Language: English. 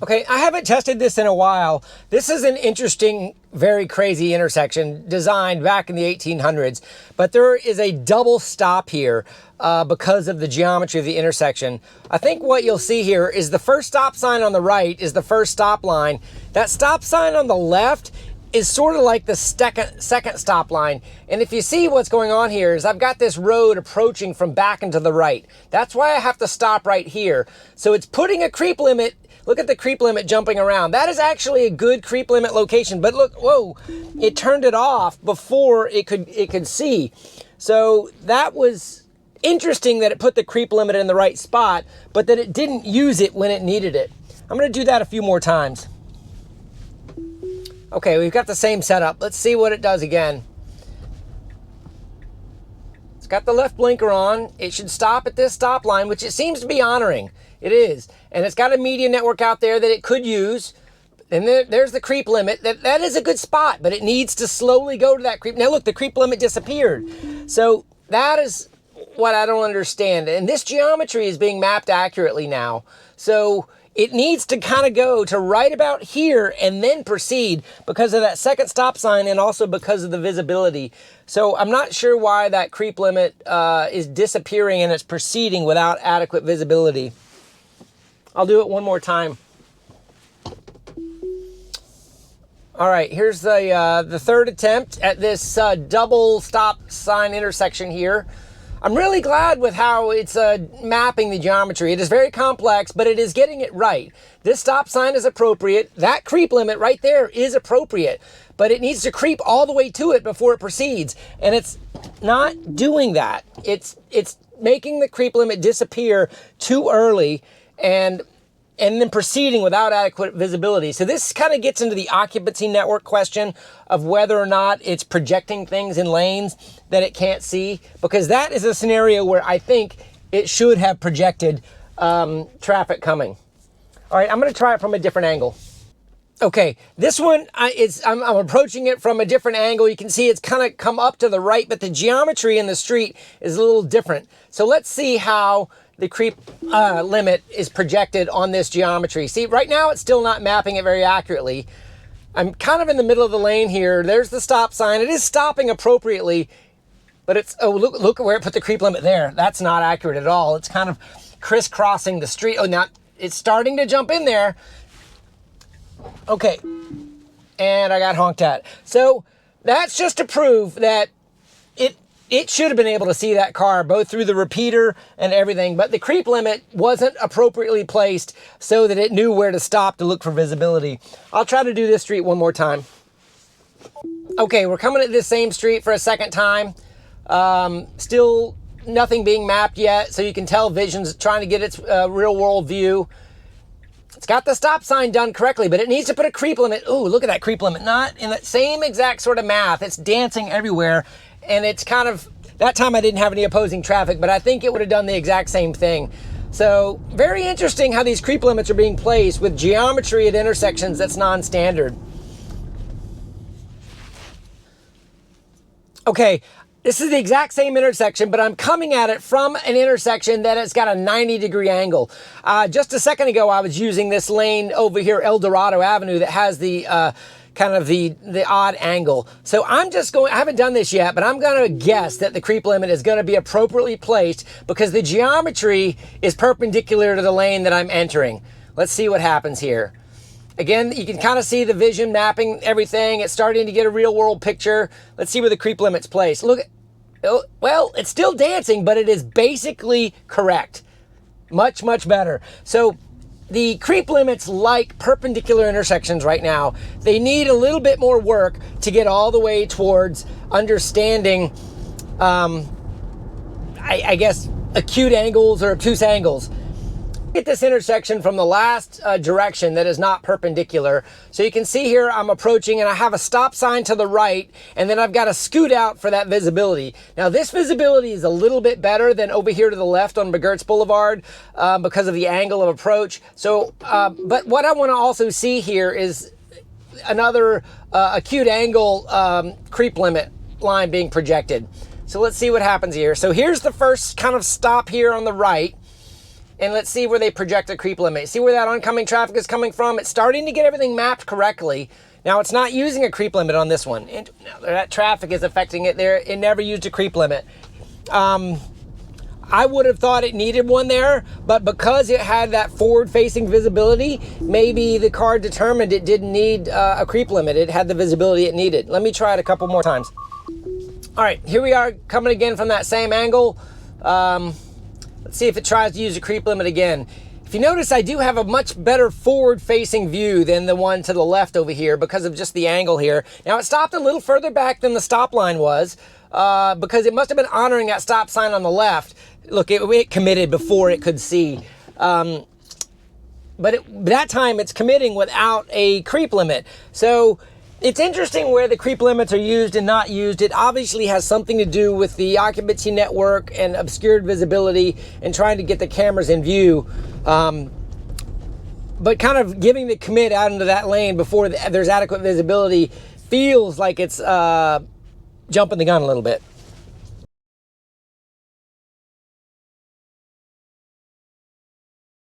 Okay, I haven't tested this in a while. This is an interesting, very crazy intersection designed back in the 1800s, but there is a double stop here because of the geometry of the intersection. I think what you'll see here is the first stop sign on the right is the first stop line. That stop sign on the left is sort of like the second stop line. And if you see what's going on here is I've got this road approaching from back and to the right. That's why I have to stop right here. So it's putting a creep limit. Look at the creep limit jumping around. That is actually a good creep limit location, but look, whoa, it turned it off before it could see. So that was interesting that it put the creep limit in the right spot, but that it didn't use it when it needed it. I'm gonna do that a few more times. Okay, we've got the same setup. Let's see what it does again. It's got the left blinker on. It should stop at this stop line, which it seems to be honoring. It is. And it's got a media network out there that it could use. And there's the creep limit. That is a good spot, but it needs to slowly go to that creep. Now look, the creep limit disappeared. So that is what I don't understand. And this geometry is being mapped accurately now. So it needs to kind of go to right about here and then proceed because of that second stop sign and also because of the visibility. So I'm not sure why that creep limit is disappearing and it's proceeding without adequate visibility. I'll do it one more time. All right, here's the third attempt at this double stop sign intersection here. I'm really glad with how it's mapping the geometry. It is very complex, but it is getting it right. This stop sign is appropriate. That creep limit right there is appropriate, but it needs to creep all the way to it before it proceeds. And it's not doing that. It's making the creep limit disappear too early and then proceeding without adequate visibility. So this kind of gets into the occupancy network question of whether or not it's projecting things in lanes that it can't see, because that is a scenario where I think it should have projected traffic coming. All right, I'm gonna try it from a different angle. Okay, this one, I'm approaching it from a different angle. You can see it's kind of come up to the right, but the geometry in the street is a little different. So let's see how the creep limit is projected on this geometry. See, right now it's still not mapping it very accurately. I'm kind of in the middle of the lane here. There's the stop sign. It is stopping appropriately, but it's, oh, look where it put the creep limit there. That's not accurate at all. It's kind of crisscrossing the street. Oh, now it's starting to jump in there. Okay, and I got honked at. So that's just to prove that it should have been able to see that car both through the repeater and everything, but the creep limit wasn't appropriately placed so that it knew where to stop to look for visibility. I'll try to do this street one more time. Okay, we're coming at this same street for a second time. Still nothing being mapped yet, so you can tell Vision's trying to get its real world view. It's got the stop sign done correctly, but it needs to put a creep limit. Ooh, look at that creep limit. Not in that same exact sort of math. It's dancing everywhere. And it's kind of, that time I didn't have any opposing traffic, but I think it would have done the exact same thing. So very interesting how these creep limits are being placed with geometry at intersections that's non-standard. Okay, this is the exact same intersection, but I'm coming at it from an intersection that has got a 90-degree angle. Just a second ago, I was using this lane over here, El Dorado Avenue, that has the kind of the odd angle. So I'm just going, I haven't done this yet, but I'm gonna guess that the creep limit is gonna be appropriately placed because the geometry is perpendicular to the lane that I'm entering. Let's see what happens here. Again, you can kind of see the Vision mapping everything. It's starting to get a real world picture. Let's see where the creep limit's placed. Look, well, it's still dancing, but it is basically correct. Much, much better. So the creep limits, like perpendicular intersections right now, they need a little bit more work to get all the way towards understanding, I guess, acute angles or obtuse angles. At this intersection from the last direction that is not perpendicular. So you can see here I'm approaching and I have a stop sign to the right and then I've got to scoot out for that visibility. Now this visibility is a little bit better than over here to the left on McGurt's Boulevard because of the angle of approach. So, but what I want to also see here is another acute angle creep limit line being projected. So let's see what happens here. So here's the first kind of stop here on the right. and let's see where they project the creep limit. See where that oncoming traffic is coming from? It's starting to get everything mapped correctly. Now, it's not using a creep limit on this one. And that traffic is affecting it there. It never used a creep limit. I would have thought it needed one there, but because it had that forward-facing visibility, maybe the car determined it didn't need a creep limit. It had the visibility it needed. Let me try it a couple more times. All right, here we are coming again from that same angle. Let's see if it tries to use a creep limit again. If you notice, I do have a much better forward-facing view than the one to the left over here because of just the angle here. Now, it stopped a little further back than the stop line was because it must have been honoring that stop sign on the left. Look, it committed before it could see. But that time, it's committing without a creep limit. So it's interesting where the creep limits are used and not used. It obviously has something to do with the occupancy network and obscured visibility and trying to get the cameras in view. But kind of giving the commit out into that lane before there's adequate visibility feels like it's jumping the gun a little bit.